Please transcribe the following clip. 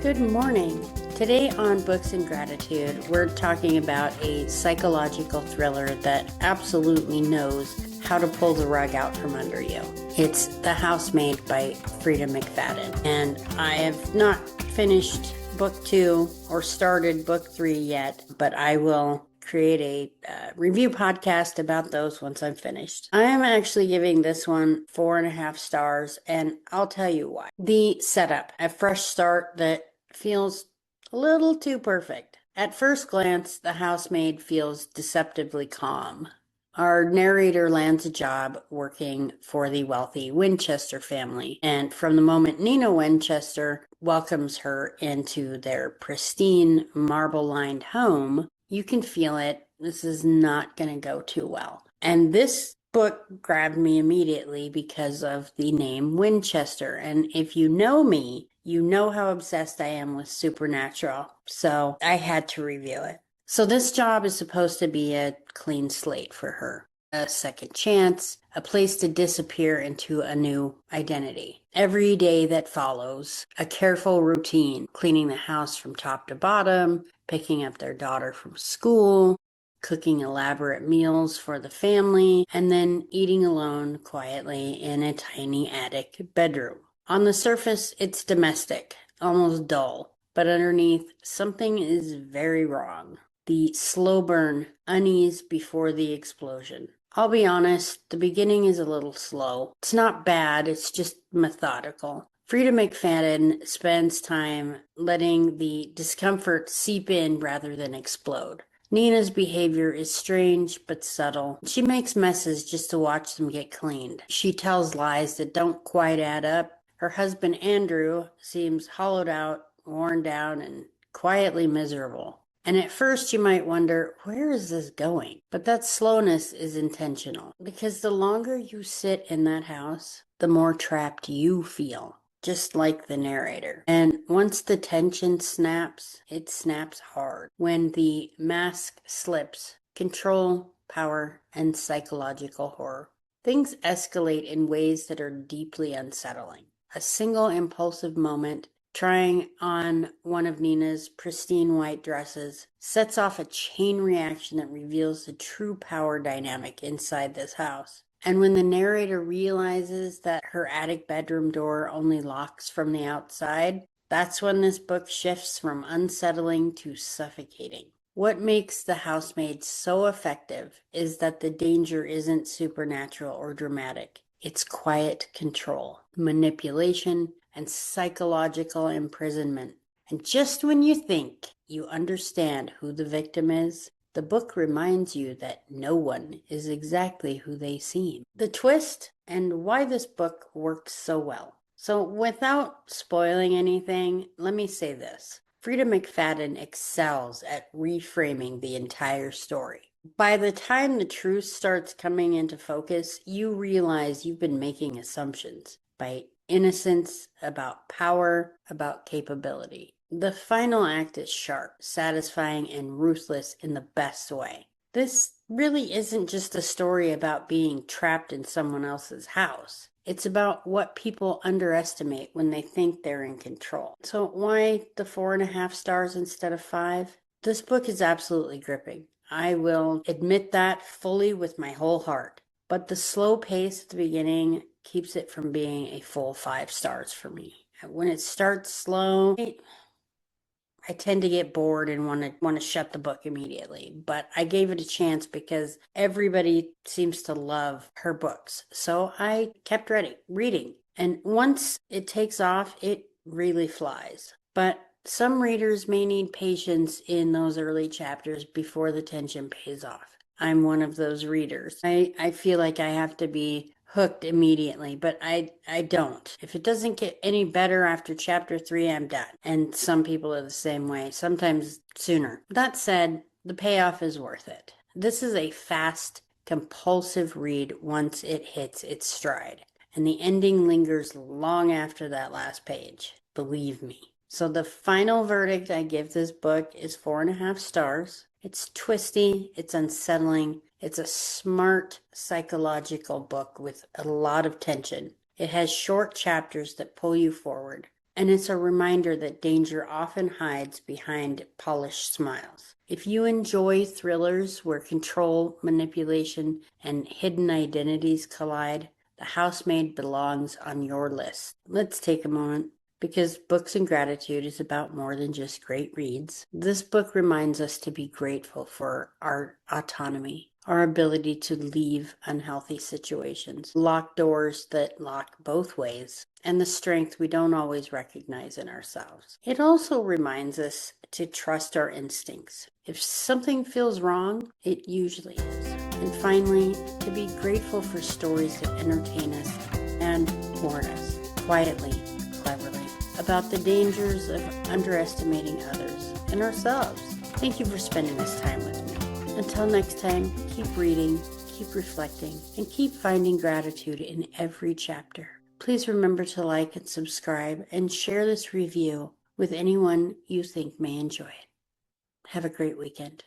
Good morning. Today on Books and Gratitude, we're talking about a psychological thriller that absolutely knows how to pull the rug out from under you. It's The Housemaid by Freida McFadden. And I have not finished book 2 or started book 3 yet, but I will create a review podcast about those once I'm finished. I am actually giving this one 4.5 stars, and I'll tell you why. The setup, a fresh start that feels a little too perfect. At first glance, the housemaid feels deceptively calm. Our narrator lands a job working for the wealthy Winchester family, and from the moment Nina Winchester welcomes her into their pristine marble-lined home, you can feel it. This is not going to go too well. And this book grabbed me immediately because of the name Winchester. And if you know me, you know how obsessed I am with supernatural. So I had to review it. So this job is supposed to be a clean slate for her. A second chance, a place to disappear into a new identity. Every day that follows, a careful routine, cleaning the house from top to bottom, picking up their daughter from school, cooking elaborate meals for the family, and then eating alone quietly in a tiny attic bedroom. On the surface, it's domestic, almost dull, but underneath, something is very wrong. The slow burn, unease before the explosion. I'll be honest, the beginning is a little slow. It's not bad, it's just methodical. Freida McFadden spends time letting the discomfort seep in rather than explode. Nina's behavior is strange but subtle. She makes messes just to watch them get cleaned. She tells lies that don't quite add up. Her husband Andrew seems hollowed out, worn down, and quietly miserable. And at first you might wonder, where is this going? But that slowness is intentional, because the longer you sit in that house, the more trapped you feel, just like the narrator. And once the tension snaps, it snaps hard. When the mask slips, control, power, and psychological horror. Things escalate in ways that are deeply unsettling. A single impulsive moment, trying on one of Nina's pristine white dresses, sets off a chain reaction that reveals the true power dynamic inside this house. And when the narrator realizes that her attic bedroom door only locks from the outside, that's when this book shifts from unsettling to suffocating. What makes The Housemaid so effective is that the danger isn't supernatural or dramatic. It's quiet control, manipulation, and psychological imprisonment. And just when you think you understand who the victim is, the book reminds you that no one is exactly who they seem. The twist and why this book works so well. So without spoiling anything, let me say this. Freida McFadden excels at reframing the entire story. By the time the truth starts coming into focus, you realize you've been making assumptions by innocence, about power, about capability. The final act is sharp, satisfying, and ruthless in the best way. This really isn't just a story about being trapped in someone else's house. It's about what people underestimate when they think they're in control. So why the 4.5 stars instead of 5? This book is absolutely gripping. I will admit that fully with my whole heart. But the slow pace at the beginning keeps it from being a full 5 stars for me. When it starts slow, I tend to get bored and want to shut the book immediately. But I gave it a chance because everybody seems to love her books. So I kept reading. And once it takes off, it really flies. But some readers may need patience in those early chapters before the tension pays off. I'm one of those readers. I feel like I have to be hooked immediately, but I don't. If it doesn't get any better after chapter 3, I'm done. And some people are the same way, sometimes sooner. That said, the payoff is worth it. This is a fast, compulsive read once it hits its stride. And the ending lingers long after that last page. Believe me. So the final verdict I give this book is 4.5 stars. It's twisty, it's unsettling, it's a smart psychological book with a lot of tension. It has short chapters that pull you forward. and it's a reminder that danger often hides behind polished smiles. If you enjoy thrillers where control, manipulation, and hidden identities collide, The Housemaid belongs on your list. Let's take a moment, because Books and Gratitude is about more than just great reads. This book reminds us to be grateful for our autonomy, our ability to leave unhealthy situations, lock doors that lock both ways, and the strength we don't always recognize in ourselves. It also reminds us to trust our instincts. If something feels wrong, it usually is. And finally, to be grateful for stories that entertain us and warn us, quietly, cleverly, about the dangers of underestimating others and ourselves. Thank you for spending this time with me. Until next time, keep reading, keep reflecting, and keep finding gratitude in every chapter. Please remember to like and subscribe and share this review with anyone you think may enjoy it. Have a great weekend.